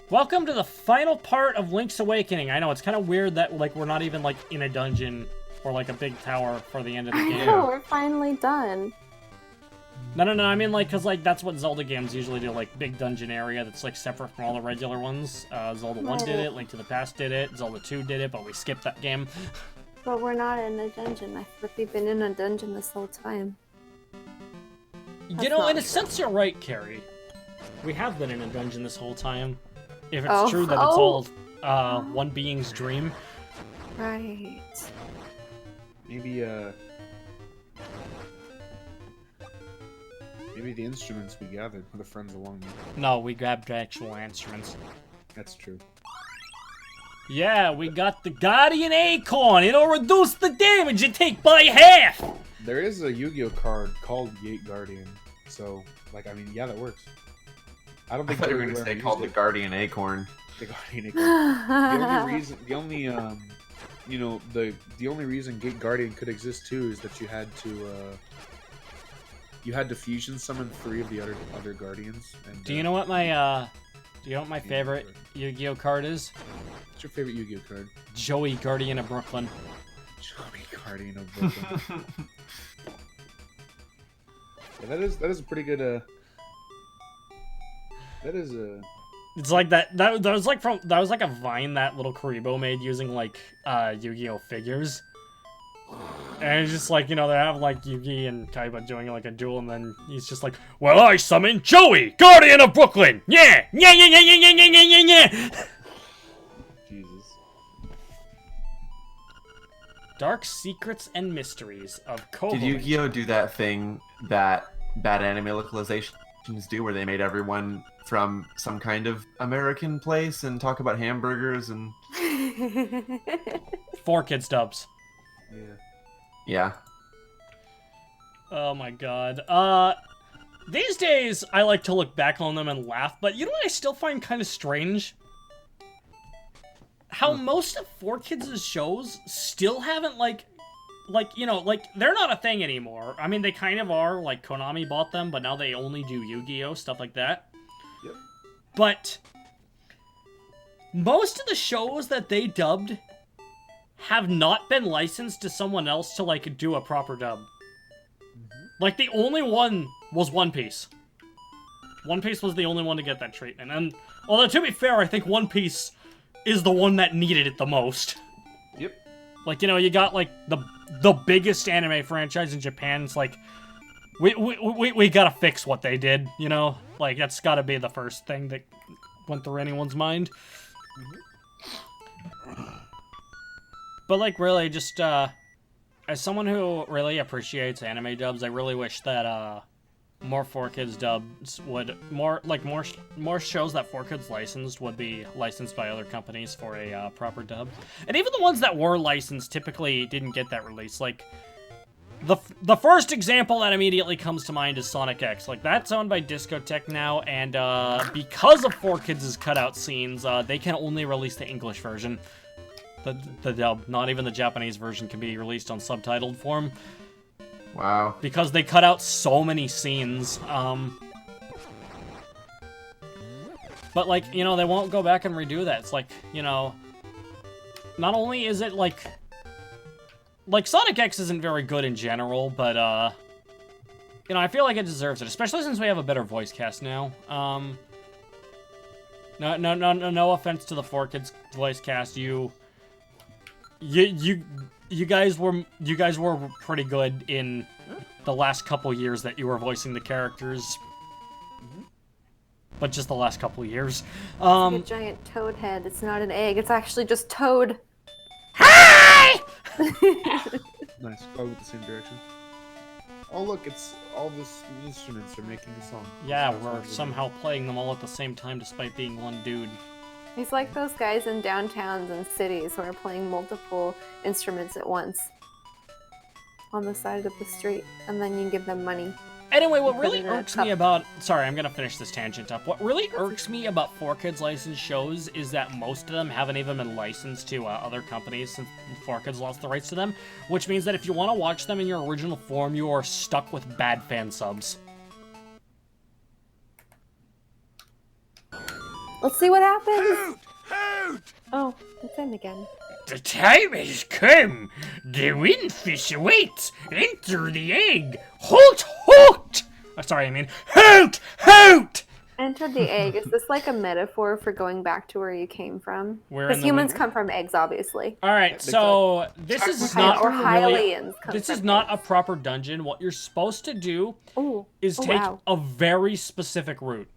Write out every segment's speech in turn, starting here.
Welcome to the final part of Link's Awakening. I know, it's kind of weird that, like, we're not even, like, in a dungeon or, like, a big tower for the end of the game. I know, we're finally done. No, I mean, like, because, like, that's what Zelda games usually do, like, big dungeon area that's, like, separate from all the regular ones. Zelda 1 did it, Link to the Past did it, Zelda 2 did it, but we skipped that game. But we're not in a dungeon. I thought we've been in a dungeon this whole time. You know, in a sense, you're right, Carrie. We have been in a dungeon this whole time. If it's true that it's all one being's dream. Right. Maybe the instruments we gathered were the friends along the way. No, we grabbed actual instruments. That's true. Yeah, we got the Guardian Acorn. It'll reduce the damage you take by half. There is a Yu-Gi-Oh card called Gate Guardian, so like I mean, yeah, that works. I don't think I thought you were going to say called the Guardian Acorn. The Guardian Acorn. The only reason Gate Guardian could exist too is that you had to fusion summon 3 of the other guardians. And, do you know what my favorite Yu-Gi-Oh card is? What's your favorite Yu-Gi-Oh card? Joey, Guardian of Brooklyn. Joey, Guardian of Brooklyn. Yeah, that is a pretty good. That is a. It's like that was like a Vine that little Karibo made using like Yu-Gi-Oh figures. And it's just like, you know, they have like Yugi and Kaiba doing like a duel, and then he's just like, well, I summon Joey, Guardian of Brooklyn! Yeah! Yeah! Jesus. Dark Secrets and Mysteries of Kobo. Did Yu-Gi-Oh do that thing that bad anime localizations do, where they made everyone from some kind of American place and talk about hamburgers and... 4Kids dubs. Yeah. Yeah. Oh my god. These days, I like to look back on them and laugh, but you know what I still find kind of strange? How most of 4Kids' shows still haven't, you know, like, they're not a thing anymore. I mean, they kind of are, like, Konami bought them, but now they only do Yu-Gi-Oh! Stuff like that. Yep. But most of the shows that they dubbed have not been licensed to someone else to, like, do a proper dub. Like, the only one was One Piece. One Piece was the only one to get that treatment. And, although, to be fair, I think One Piece is the one that needed it the most. Yep. Like, you know, you got, like, the biggest anime franchise in Japan. It's like, we gotta fix what they did, you know? Like, that's gotta be the first thing that went through anyone's mind. But, like, really, just, as someone who really appreciates anime dubs, I really wish that, more 4Kids dubs would, more shows that 4Kids licensed would be licensed by other companies for a, proper dub. And even the ones that were licensed typically didn't get that release. Like, the first example that immediately comes to mind is Sonic X. Like, that's owned by Discotech now, and, because of 4Kids' cutout scenes, they can only release the English version. The dub, not even the Japanese version can be released on subtitled form. Wow. Because they cut out so many scenes. But, like, you know, they won't go back and redo that. It's like, you know, not only is it, like, Sonic X isn't very good in general, but, you know, I feel like it deserves it, especially since we have a better voice cast now. No offense to the 4Kids voice cast. You guys were pretty good in the last couple years that you were voicing the characters. But just the last couple years. It's like a giant toad head. It's not an egg. It's actually just Toad. Hi! Nice. Go with the same direction. Oh look, it's all the instruments are making a song. Yeah, we're somehow playing them all at the same time despite being one dude. He's like those guys in downtowns and cities who are playing multiple instruments at once on the side of the street, and then you give them money. Anyway, what really irks me about... Sorry, I'm gonna finish this tangent up. What really irks me about 4Kids licensed shows is that most of them haven't even been licensed to other companies since 4Kids lost the rights to them, which means that if you want to watch them in your original form, you are stuck with bad fan subs. Let's see what happens. Oh, it's in again. The time has come. The windfish awaits. Enter the egg. Hoot, hoot! Sorry, I mean, hoot, hoot! Enter the egg. Is this like a metaphor for going back to where you came from? Where in Because the humans wind- come from eggs, obviously. All right, so this is not Or really. Hylians come This is from not a eggs. proper dungeon. What you're supposed to do Ooh. is Oh, take wow. a very specific route.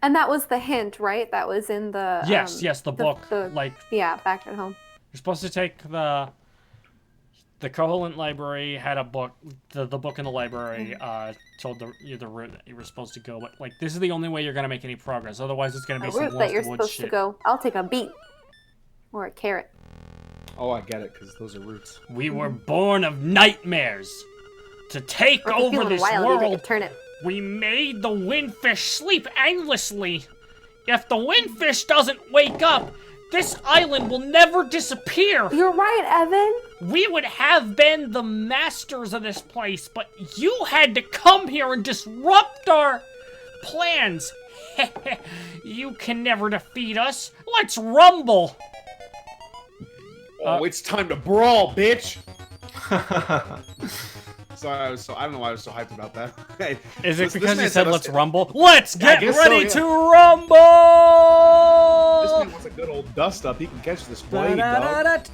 And that was the hint, right? That was in the Yes, the book. Like yeah, back at home. you're supposed to take the Koholint library had a book. The book in the library told the route that you were supposed to go. But like this is the only way you're gonna make any progress. Otherwise, it's gonna be A some route that lost you're woods supposed shit. to go. I'll take a beet or a carrot. Oh, I get it, because those are roots. We were born of nightmares to take Or if you're over feeling this wild, you take world. a turnip. We made the windfish sleep endlessly. If the windfish doesn't wake up, this island will never disappear. You're right, Evan. We would have been the masters of this place, but you had to come here and disrupt our plans. You can never defeat us. Let's rumble. Oh, it's time to brawl, bitch! I don't know why I was so hyped about that. Hey, Is it this because you man said us let's to- rumble? Let's Yeah, I get guess so, ready yeah. to rumble! This man wants a good old dust up. He can catch this blade, dog.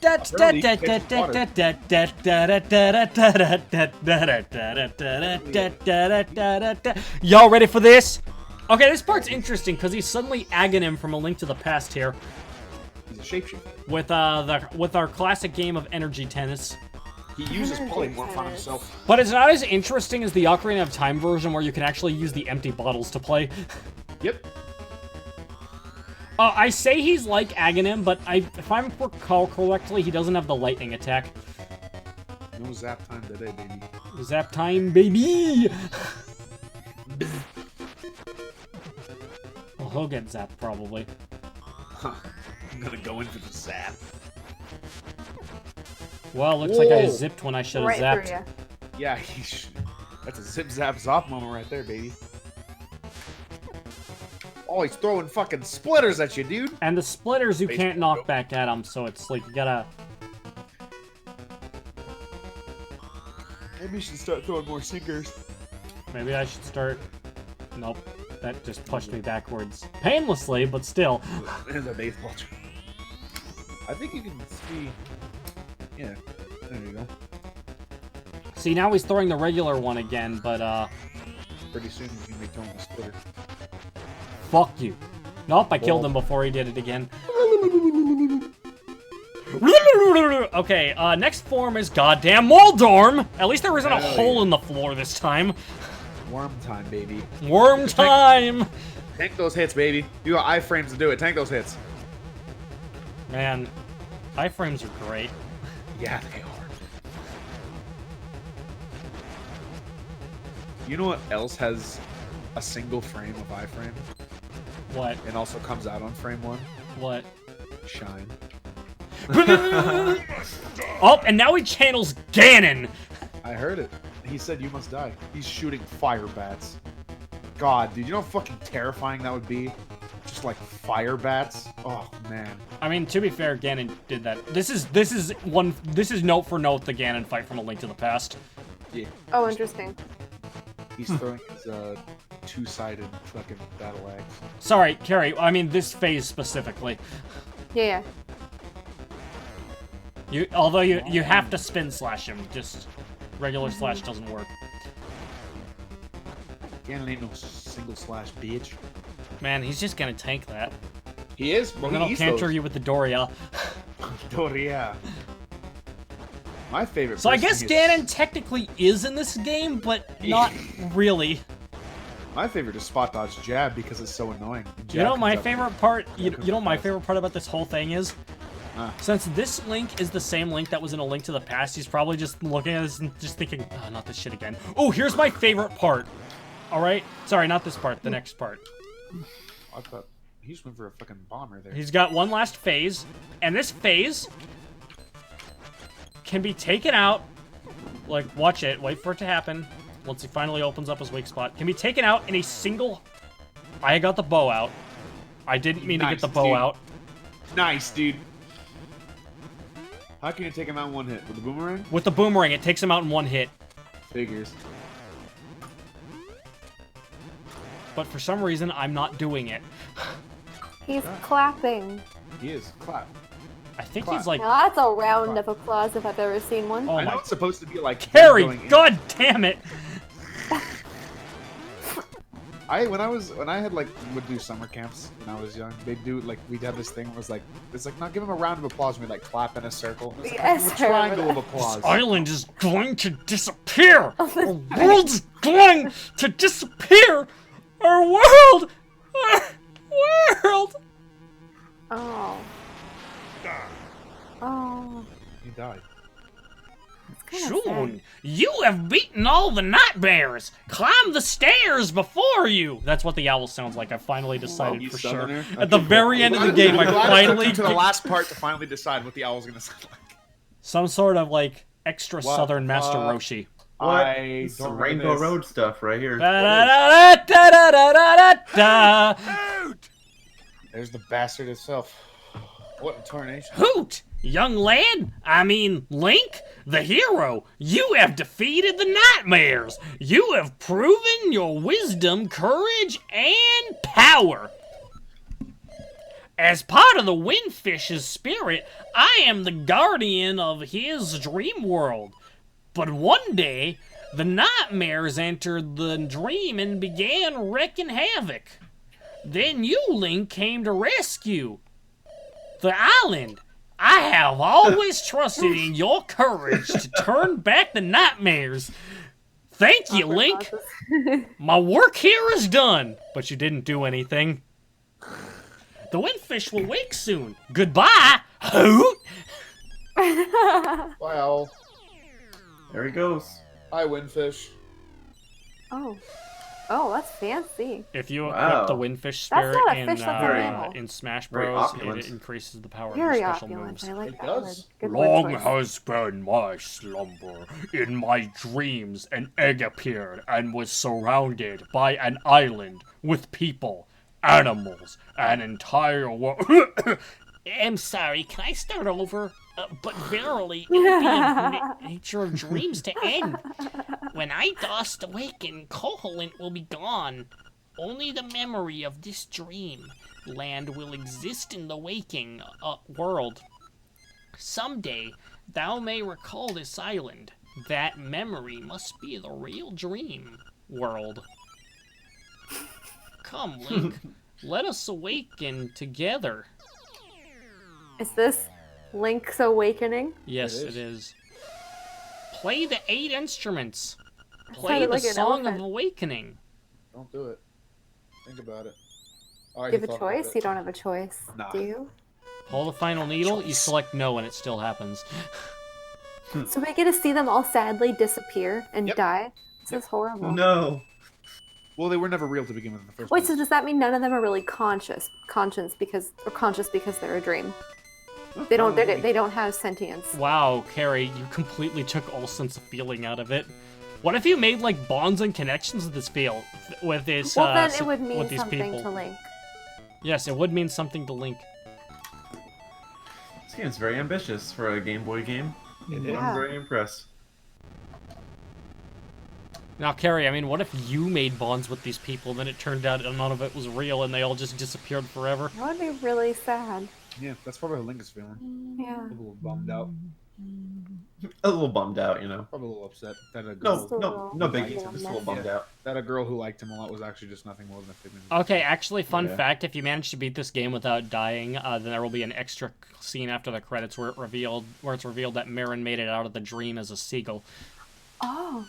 Y'all ready for this? Okay, this part's interesting because he's suddenly Aghanim from A Link to the Past here He's a shapeshifter. with our classic game of energy tennis. He uses Energy polymorph on tennis. himself. But it's not as interesting as the Ocarina of Time version where you can actually use the empty bottles to play. Yep. I say he's like Aghanim, but if I recall correctly, he doesn't have the lightning attack. No zap time today, baby. Zap time, baby! Well, he'll get zapped, probably. Huh. I'm gonna go in for the zap. Well, looks like I Whoa. zipped when I should have Right zapped. through you. Yeah, that's a zip zap zop moment right there, baby. Oh, he's throwing fucking splitters at you, dude. And the splitters you Baseball. can't knock back at them, so it's like you gotta... Maybe you should start throwing more sinkers. Maybe I should start... Nope. That just pushed me backwards. Painlessly, but still. There's a baseball. I think you can see. Yeah, there you go. See, now he's throwing the regular one again, but, Pretty soon he's gonna be throwing a splitter. fuck you. Nope, I killed Well- him before he did it again. Okay, next form is goddamn Moldorm! At least there isn't a Hell hole yeah. in the floor this time. Worm time, baby. Worm time! Tank those hits, baby. You got iframes to do it. Tank those hits. Man, iframes are great. Yeah, they are. You know what else has a single frame of iframe What? and also comes out on frame 1? What? Shine. Oh, and now he channels Ganon! I heard it. He said you must die. He's shooting fire bats. God, dude, you know how fucking terrifying that would be? Just like fire bats. Oh man. I mean, to be fair, Ganon did that. This is note for note the Ganon fight from A Link to the Past. Yeah. Oh, interesting. He's throwing his two-sided fucking battle axe. Sorry, Carrie, I mean this phase specifically. Yeah. Although you have to spin slash him, just regular slash doesn't work. Ganon ain't no single slash bitch. Man, he's just gonna tank that. He is. And then I'll canter you with the Doria. Doria. My favorite. So I person guess is- Ganon technically is in this game, but not really. My favorite is spot dodge jab because it's so annoying. Jab You know comes my up- favorite part? You comes know up my fast. favorite part about this whole thing is? Ah. Since this Link is the same Link that was in A Link to the Past, he's probably just looking at this and just thinking, oh, not this shit again. Oh, here's my favorite part. Alright? Sorry, not this part, the next part. I thought he just went for a fucking bomber there. He's got one last phase, and this phase can be taken out. Like, watch it, wait for it to happen. Once he finally opens up his weak spot, can be taken out in a single I got the bow out. I didn't mean to get Nice, the bow dude. out. Nice, dude. How can you take him out in one hit? With the boomerang? With the boomerang, it takes him out in one hit. Figures. But for some reason, I'm not doing it. He's clapping. He is. Clap. I think Clap. he's like, Now that's a round of applause if I've ever seen one. oh I know my, it's supposed to be like Carrie, going in. god damn it! When I had like would do summer camps when I was young, they'd do like we'd have this thing where it was like it's like not give him a round of applause, we'd like clap in a circle. It's like, Yes, a I triangle remember of applause. This island is going to disappear! Our world's going to disappear! Our world! Our world! Oh. Oh. He died. It's kind of Soon, you have beaten all the nightmares! Climb the stairs before you! That's what the owl sounds like, I finally decided You for sure. southerner? At the Okay, very cool. end of the game, I I'm glad it took finally you to the get last part to finally decide what the owl's gonna sound like. some sort of, like, extra What southern the Master fuck? Roshi. What? I This is some don't remember Rainbow this. Road stuff right here. Da-da-da-da-da-da-da. There's the bastard itself. What in tarnation? Hoot! Young lad, I mean Link, the hero, you have defeated the nightmares. You have proven your wisdom, courage, and power. As part of the Windfish's spirit, I am the guardian of his dream world. But one day, the nightmares entered the dream and began wreaking havoc. Then you, Link, came to rescue the island. I have always trusted in your courage to turn back the nightmares. Thank you, Link. My work here is done. But you didn't do anything. The Windfish will wake soon. Goodbye. Hoot. Bye, owl. There he goes. Hi, windfish. Oh. Oh, that's fancy. If you Wow. equip the Windfish That's spirit not a in, fish, that's a mammal. in Smash Very Bros, opulent. it increases the power Very of your special opulent. moves. I like It that does. word. Good word Long choice. has been my slumber. In my dreams, an egg appeared and was surrounded by an island with people, animals, an entire world. I'm sorry, can I start over? But verily, it would be in nature of dreams to end. When I dust awaken, Koholint will be gone. Only the memory of this dream land will exist in the waking world. Someday, thou may recall this island. That memory must be the real dream world. Come, Link, let us awaken together. Is this Link's Awakening? Yes, It it is. Play the 8 instruments. Play Sounded the like an Song of elephant. Awakening. Don't do it. Think about it. I You have already a thought about choice? it. You don't have a choice, Nah. do you? Pull the final needle, you select no, and it still happens. So we get to see them all sadly disappear and Yep. die? This is horrible. No. Well, they were never real to begin with in the first Wait, place. so does that mean none of them are really conscious because they're a dream? They don't have sentience. Wow, Carrie, you completely took all sense of feeling out of it. What if you made like bonds and connections with this field, with this? Well, then s- it would mean with these something people? to Link. Yes, it would mean something to Link. This game's very ambitious for a Game Boy game. Yeah. I'm very impressed. Now, Carrie, I mean, what if you made bonds with these people, then it turned out none of it was real, and they all just disappeared forever? That would be really sad. Yeah, that's probably how Link is feeling. Yeah. A little bummed out. A little bummed out, you know. Probably a little upset that a No, girl, no Just a biggie. little Just a little bummed Yeah. out. that a girl who liked him a lot was actually just nothing more than a figment. Okay, actually, fun Yeah. fact, if you manage to beat this game without dying, then there will be an extra scene after the credits where it's revealed that Marin made it out of the dream as a seagull. Oh.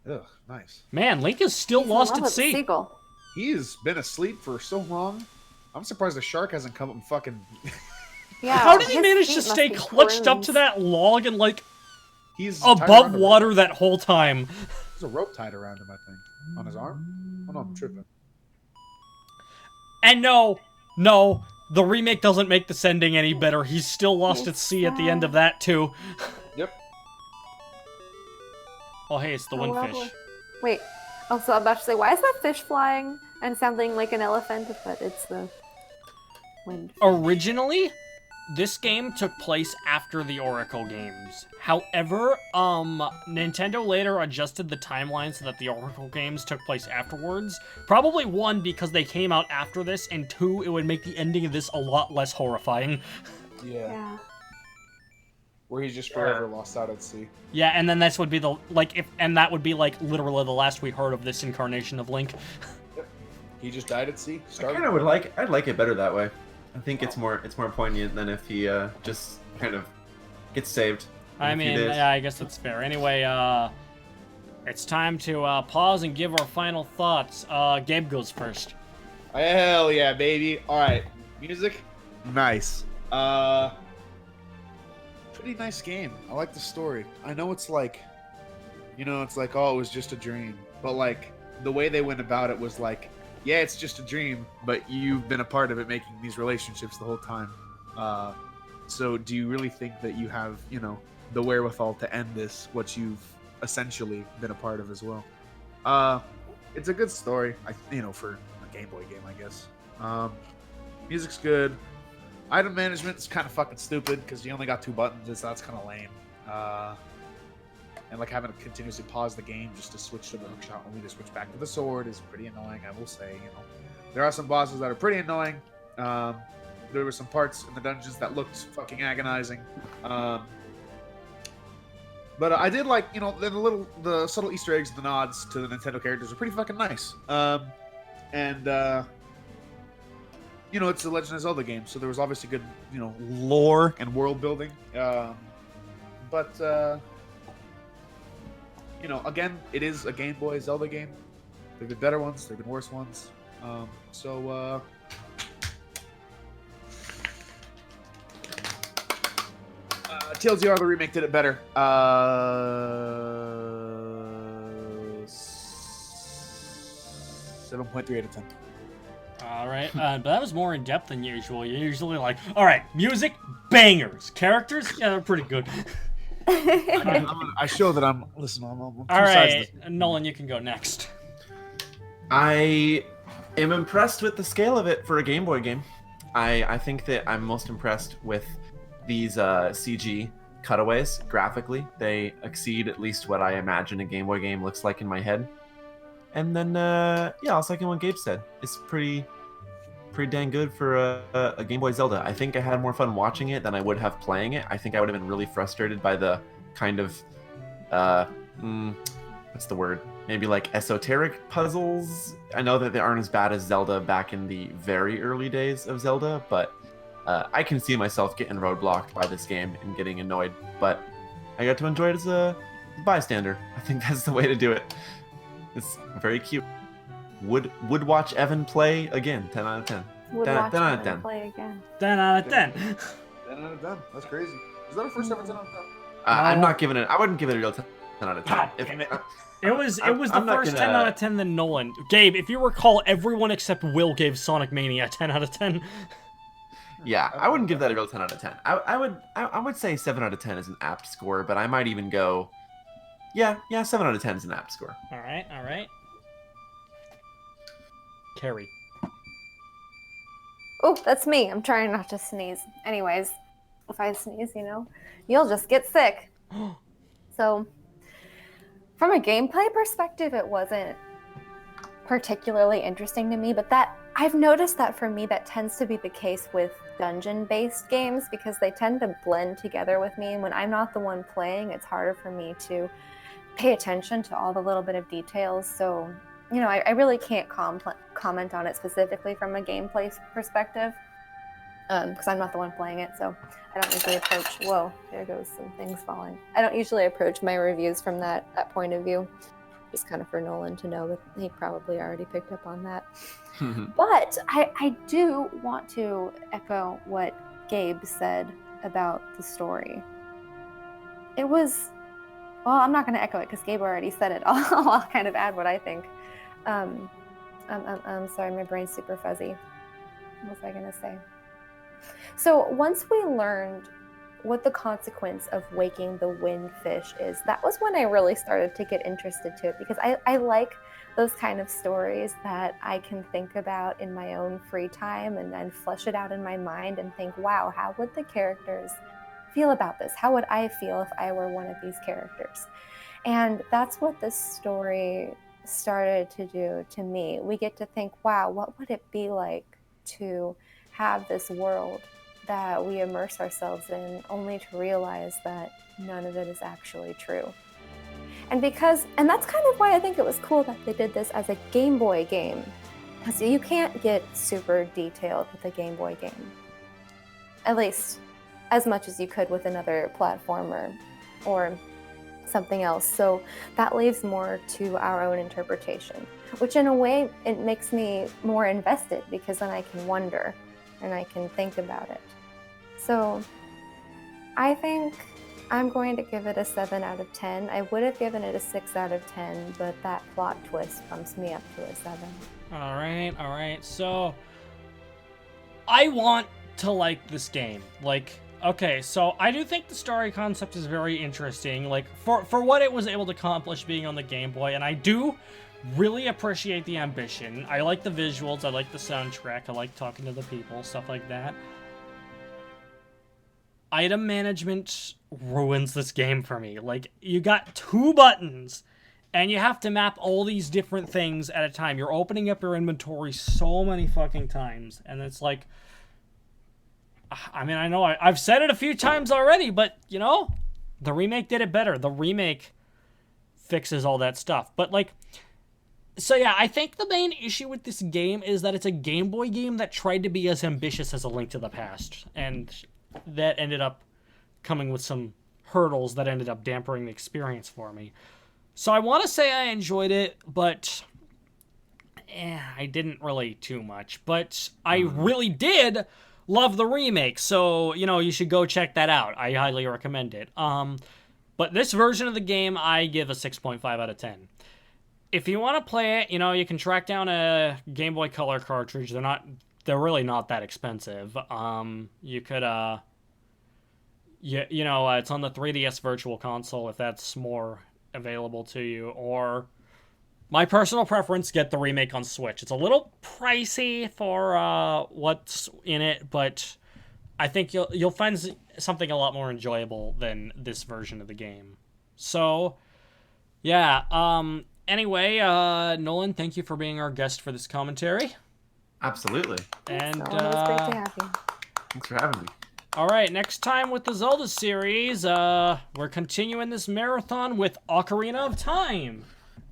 Ugh, nice. Man, Link is still He's in lost love at with sea. Seagull. He's been asleep for so long. I'm surprised the shark hasn't come up and fucking. Yeah. How did he his manage feet to must stay be clutched up to bruised. that log and, like, He's tied above around a water rope. that whole time? There's a rope tied around him, I think, on his arm. Oh no, I'm tripping. And no, the remake doesn't make this ending any better. He's still lost at sea at the end of that, too. Yep. Oh, hey, it's the Oh, windfish. lovely. Wait. Also, I'm about to say, why is that fish flying? I'm sounding like an elephant, but it's the wind. Originally, this game took place after the Oracle games. However, Nintendo later adjusted the timeline so that the Oracle games took place afterwards. Probably one, because they came out after this, and two, it would make the ending of this a lot less horrifying. Yeah. Where he's just forever lost out at sea. Yeah, and then this would be that would be like literally the last we heard of this incarnation of Link. He just died at sea. I kind of would like. I'd like it better that way. I think it's more poignant than if he just kind of gets saved. I mean, yeah, I guess that's fair. Anyway, it's time to pause and give our final thoughts. Gabe goes first. Hell yeah, baby. All right, music. Nice. Pretty nice game. I like the story. I know it's like, it's like, oh, it was just a dream, but like the way they went about it was like, yeah, it's just a dream, but you've been a part of it, making these relationships the whole time. So do you really think that you have, the wherewithal to end this, what you've essentially been a part of as well? It's a good story, for a Game Boy game, I guess. Music's good. Item management is kind of fucking stupid because you only got 2 buttons, so that's kind of lame. And like having to continuously pause the game just to switch to the hookshot, only to switch back to the sword is pretty annoying, I will say. There are some bosses that are pretty annoying. There were some parts in the dungeons that looked fucking agonizing. But I did like, the subtle Easter eggs, the nods to the Nintendo characters are pretty fucking nice. It's a Legend of Zelda game, so there was obviously good, lore and world building. Again, it is a Game Boy Zelda game. There've been better ones, there've been worse ones. TLDR, the remake did it better. 7.3 out of 10. All right, but that was more in depth than usual. You're usually like, all right, music, bangers, characters, yeah, they're pretty good. I show that I'm. Listen, I'm all right, Nolan, you can go next. I am impressed with the scale of it for a Game Boy game. I think that I'm most impressed with these CG cutaways graphically. They exceed at least what I imagine a Game Boy game looks like in my head. And then, I'll second what Gabe said. It's pretty dang good for a Game Boy Zelda. I think I had more fun watching it than I would have playing it. I think I would have been really frustrated by the kind of, what's the word? Maybe like esoteric puzzles. I know that they aren't as bad as Zelda back in the very early days of Zelda, but I can see myself getting roadblocked by this game and getting annoyed. But I got to enjoy it as a bystander. I think that's the way to do it. It's very cute. Would watch Evan play again. 10 out of 10. Would 10 watch 10 out of him 10. play again. 10 out of 10. 10 out of 10. That's crazy. Is that a first ever 10 out of 10? I'm not giving it. I wouldn't give it a real 10 out of 10. God damn it. It was the first 10 out of 10 than Nolan. Gabe, if you recall, everyone except Will gave Sonic Mania 10 out of 10. Yeah, I wouldn't give that a real 10 out of 10. I would say 7 out of 10 is an apt score, but I might even go, yeah, 7 out of 10 is an apt score. All right. Carrie. Oh, that's me. I'm trying not to sneeze. Anyways, if I sneeze, you'll just get sick. So, from a gameplay perspective, it wasn't particularly interesting to me, but I've noticed that for me, that tends to be the case with dungeon-based games because they tend to blend together with me. And when I'm not the one playing, it's harder for me to pay attention to all the little bit of details. So, I really can't comment on it specifically from a gameplay perspective because I'm not the one playing it. So I don't usually approach, whoa, there goes some things falling. I don't usually approach my reviews from that point of view. Just kind of for Nolan to know that he probably already picked up on that. But I do want to echo what Gabe said about the story. It was, well, I'm not going to echo it because Gabe already said it. I'll kind of add what I think. I'm sorry, my brain's super fuzzy. What was I going to say? So once we learned what the consequence of waking the wind fish is. That was when I really started to get interested to it, because I like those kind of stories that I can think about in my own free time and then flesh it out in my mind and think, wow, how would the characters feel about this? How would I feel if I were one of these characters? And that's what this story started to do to me. We get to think, wow, what would it be like to have this world that we immerse ourselves in, only to realize that none of it is actually true. And that's kind of why I think it was cool that they did this as a Game Boy game, because you can't get super detailed with a Game Boy game, at least as much as you could with another platformer or something else. So that leaves more to our own interpretation, which in a way, it makes me more invested, because then I can wonder and I can think about it. So I think I'm going to give it a 7 out of 10. I would have given it a 6 out of 10, but that plot twist bumps me up to a 7. All right. So I want to like this game. Like, okay, so I do think the story concept is very interesting. Like, for what it was able to accomplish being on the Game Boy, and I do really appreciate the ambition. I like the visuals, I like the soundtrack, I like talking to the people, stuff like that. Item management ruins this game for me. Like, you got 2 buttons, and you have to map all these different things at a time. You're opening up your inventory so many fucking times, and it's like, I mean, I know I've said it a few times already, but, you know, the remake did it better. The remake fixes all that stuff. But, like, so yeah, I think the main issue with this game is that it's a Game Boy game that tried to be as ambitious as A Link to the Past, and that ended up coming with some hurdles that ended up dampening the experience for me. So I want to say I enjoyed it, but I didn't really too much. But I really did love the remake, so, you know, you should go check that out. I highly recommend it. But this version of the game, I give a 6.5 out of 10. If you want to play it, you know, you can track down a Game Boy Color cartridge. They're really not that expensive. You could, you know, it's on the 3DS Virtual Console if that's more available to you. Or, my personal preference, get the remake on Switch. It's a little pricey for what's in it, but I think you'll find something a lot more enjoyable than this version of the game. So, yeah. Anyway, Nolan, thank you for being our guest for this commentary. Absolutely. And It's always great to have you. Thanks for having me. All right, next time with the Zelda series, we're continuing this marathon with Ocarina of Time.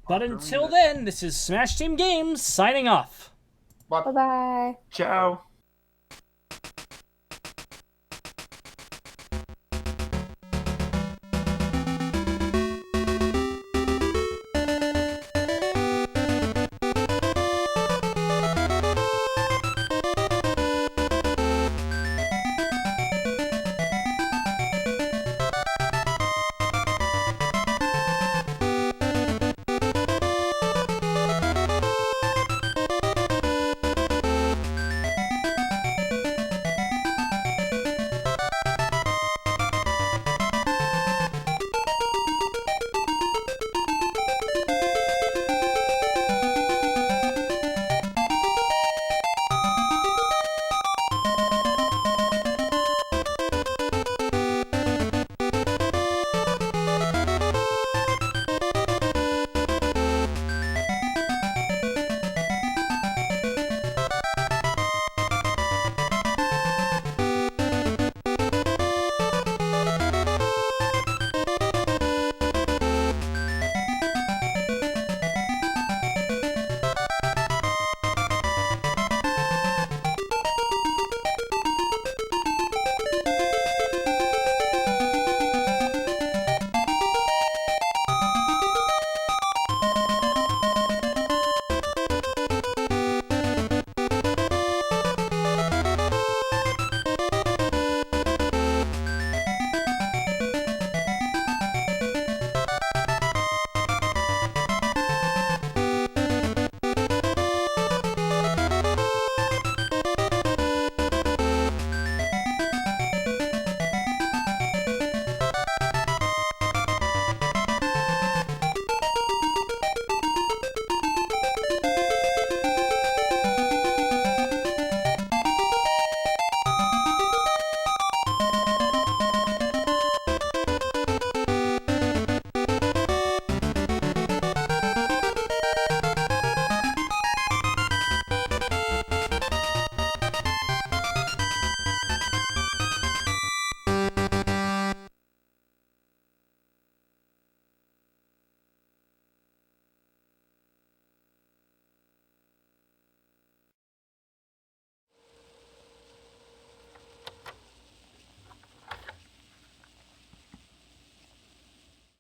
But until then, this is Smash Team Games signing off. Bye-bye. Ciao.